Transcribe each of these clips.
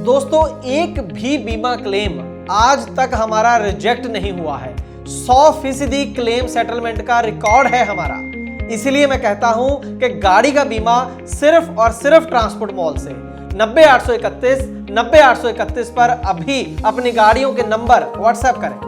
दोस्तों, एक भी बीमा क्लेम आज तक हमारा रिजेक्ट नहीं हुआ है। 100% क्लेम सेटलमेंट का रिकॉर्ड है हमारा। इसीलिए मैं कहता हूं कि गाड़ी का बीमा सिर्फ और सिर्फ ट्रांसपोर्ट मॉल से 90-831 पर अभी अपनी गाड़ियों के नंबर व्हाट्सएप करें।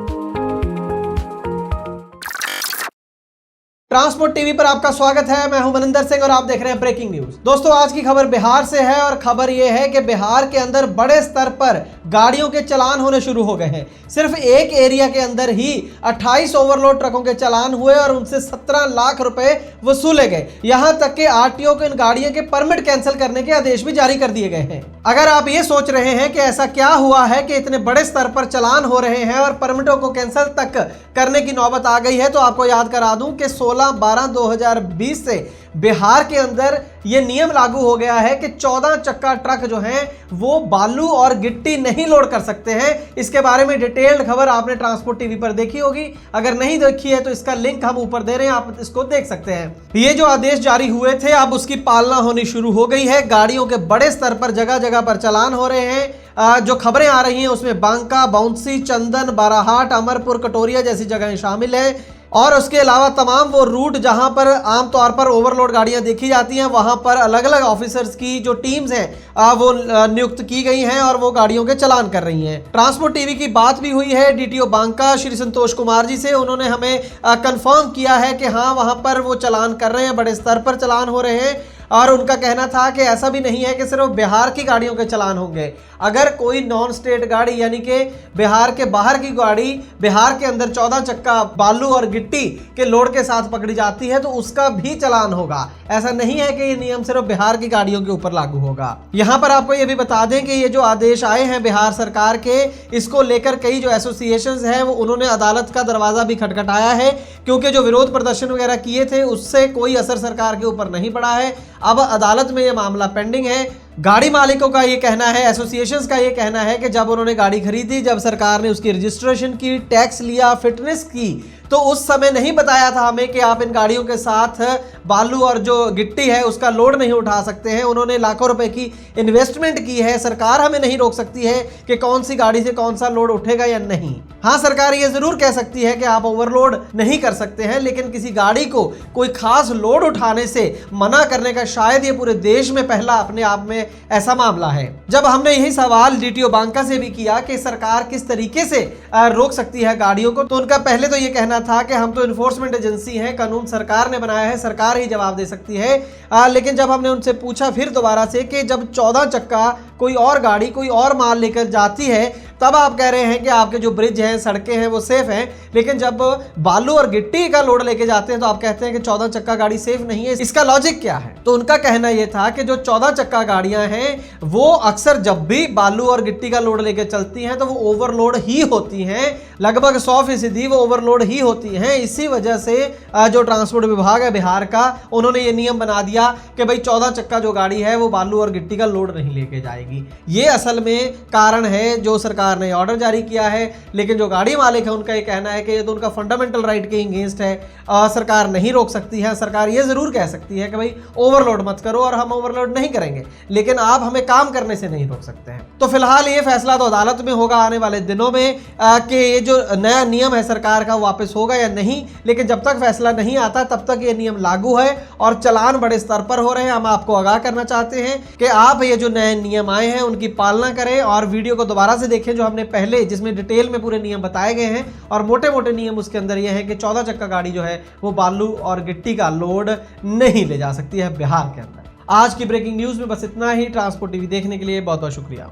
ट्रांसपोर्ट टीवी पर आपका स्वागत है। मैं हूं मनिंदर सिंह और आप देख रहे हैं ब्रेकिंग न्यूज। दोस्तों, आज की खबर बिहार से है और खबर यह है कि बिहार के अंदर बड़े स्तर पर गाड़ियों के चालान होने शुरू हो गए हैं। सिर्फ एक एरिया के अंदर ही 28 ओवरलोड ट्रकों के चालान हुए और उनसे 17 लाख रुपए वसूले गए। यहां तक कि आरटीओ को इन गाड़ियों के परमिट कैंसिल करने के आदेश भी जारी कर दिए गए हैं। अगर आप ये सोच रहे हैं कि ऐसा क्या हुआ है कि इतने बड़े स्तर पर चालान हो रहे हैं और परमिटों को कैंसिल तक करने की नौबत आ गई है, तो आपको याद करा दूं कि 16/12/2020 से बिहार के अंदर यह नियम लागू हो गया है कि 14 चक्का ट्रक जो हैं वो बालू और गिट्टी नहीं लोड कर सकते हैं। इसके बारे में डिटेल्ड खबर आपने ट्रांसपोर्ट टीवी पर देखी होगी। अगर नहीं देखी है तो इसका लिंक हम ऊपर दे रहे हैं, आप इसको देख सकते हैं। ये जो आदेश जारी हुए थे, अब उसकी पालना होनी शुरू हो गई है। गाड़ियों के बड़े स्तर पर जगह जगह पर चालान हो रहे हैं। जो खबरें आ रही हैं उसमें बांका, बाउंसी, चंदन, बाराहाट, अमरपुर, कटोरिया जैसी जगहें शामिल हैं। और उसके अलावा तमाम वो रूट जहां पर आमतौर पर ओवरलोड गाड़ियां देखी जाती हैं, वहां पर अलग अलग ऑफिसर्स की जो टीम्स हैं वो नियुक्त की गई हैं और वो गाड़ियों के चालान कर रही हैं। ट्रांसपोर्ट टीवी की बात भी हुई है डीटीओ बांका श्री संतोष कुमार जी से। उन्होंने हमें कंफर्म किया है कि हाँ, वहां पर वो चालान कर रहे हैं, बड़े स्तर पर चालान हो रहे हैं। और उनका कहना था कि ऐसा भी नहीं है कि सिर्फ बिहार की गाड़ियों के चालान होंगे। अगर कोई नॉन स्टेट गाड़ी यानी कि बिहार के बाहर की गाड़ी बिहार के अंदर 14 चक्का बालू और गिट्टी के लोड के साथ पकड़ी जाती है तो उसका भी चालान होगा। ऐसा नहीं है कि ये नियम सिर्फ बिहार की गाड़ियों के ऊपर लागू होगा। यहां पर आपको ये भी बता दें कि ये जो आदेश आए हैं बिहार सरकार के, इसको लेकर कई जो एसोसिएशंस हैं वो उन्होंने अदालत का दरवाजा भी खटखटाया है, क्योंकि जो विरोध प्रदर्शन वगैरह किए थे उससे कोई असर सरकार के ऊपर नहीं पड़ा है। अब अदालत में यह मामला पेंडिंग है। गाड़ी मालिकों का ये कहना है, एसोसिएशंस का ये कहना है कि जब उन्होंने गाड़ी खरीदी, जब सरकार ने उसकी रजिस्ट्रेशन की, टैक्स लिया, फिटनेस की, तो उस समय नहीं बताया था हमें कि आप इन गाड़ियों के साथ बालू और जो गिट्टी है उसका लोड नहीं उठा सकते हैं। उन्होंने लाखों रुपए की इन्वेस्टमेंट की है। सरकार हमें नहीं रोक सकती है कि कौन सी गाड़ी से कौन सा लोड उठेगा या नहीं। हाँ, सरकार ये जरूर कह सकती है कि आप ओवरलोड नहीं कर सकते हैं, लेकिन किसी गाड़ी को कोई खास लोड उठाने से मना करने का शायद ये पूरे देश में पहला अपने आप में ऐसा मामला है। जब हमने यही सवाल डीटीओ बांका से भी किया कि सरकार किस तरीके से रोक सकती है गाड़ियों को, तो उनका पहले तो ये कहना था कि हम तो इन्फोर्समेंट एजेंसी हैं, कानून सरकार ने बनाया है, सरकार ही जवाब दे सकती है। लेकिन जब हमने उनसे पूछा फिर दोबारा से कि जब 14 चक्का कोई और गाड़ी कोई और माल लेकर जाती है, तब आप कह रहे हैं कि आपके जो ब्रिज हैं, सड़कें हैं वो सेफ हैं, लेकिन जब बालू और गिट्टी का लोड लेके जाते हैं तो आप कहते हैं कि 14 चक्का गाड़ी सेफ नहीं है। इसका लॉजिक क्या है? तो उनका कहना यह था कि जो 14 चक्का गाड़ियां हैं वो अक्सर जब भी बालू और गिट्टी का लोड लेके चलती हैं तो वो ओवरलोड ही होती हैं। लगभग 100% वो ओवरलोड ही होती हैं। इसी वजह से जो ट्रांसपोर्ट विभाग है बिहार का, उन्होंने ये नियम बना दिया कि भाई 14 चक्का जो गाड़ी है वो बालू और गिट्टी का लोड नहीं लेके जाएगी। ये असल में कारण है जो सरकार ने ऑर्डर जारी किया है। लेकिन जो गाड़ी मालिक है उनका ये कहना है कि ये तो उनका फंडामेंटल राइट के अगेंस्ट है, सरकार नहीं रोक सकती है। सरकार ये जरूर कह सकती है कि भाई ओवरलोड मत करो और हम ओवरलोड नहीं करेंगे, लेकिन आप हमें काम करने से नहीं रोक सकते हैं। तो फिलहाल ये फैसला तो अदालत में होगा आने वाले दिनों में कि ये जो नया नियम है सरकार का वापस होगा या नहीं। लेकिन जब तक फैसला नहीं आता तब तक ये नियम लागू है और चालान बड़े स्तर पर हो रहे हैं। हम आपको आगाह करना चाहते हैं कि आप ये जो नए नियम आए हैं उनकी पालना करें और वीडियो को दोबारा से देखें जो हमने पहले, जिसमें डिटेल में पूरे नियम बताए गए हैं। और मोटे मोटे नियम उसके अंदर यह है कि 14 चक्का गाड़ी जो है वो बालू और गिट्टी का लोड नहीं ले जा सकती है बिहार के अंदर। आज की ब्रेकिंग न्यूज में बस इतना ही। ट्रांसपोर्ट टीवी देखने के लिए बहुत बहुत शुक्रिया।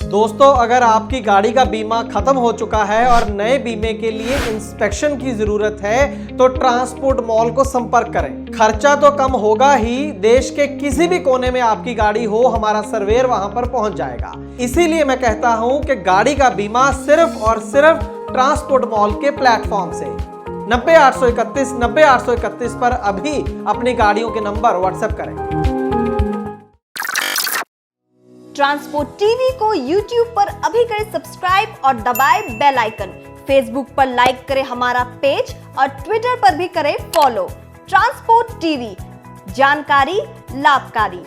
दोस्तों, अगर आपकी गाड़ी का बीमा खत्म हो चुका है और नए बीमे के लिए इंस्पेक्शन की जरूरत है तो ट्रांसपोर्ट मॉल को संपर्क करें। खर्चा तो कम होगा ही, देश के किसी भी कोने में आपकी गाड़ी हो, हमारा सर्वेयर वहां पर पहुंच जाएगा। इसीलिए मैं कहता हूं कि गाड़ी का बीमा सिर्फ और सिर्फ ट्रांसपोर्ट मॉल के प्लेटफॉर्म से 90-831 पर अभी अपनी गाड़ियों के नंबर व्हाट्सएप करें। ट्रांसपोर्ट टीवी को YouTube पर अभी करें सब्सक्राइब और दबाएं बेल आइकन। फेसबुक पर लाइक करें हमारा पेज और ट्विटर पर भी करें फॉलो। ट्रांसपोर्ट टीवी, जानकारी लाभकारी।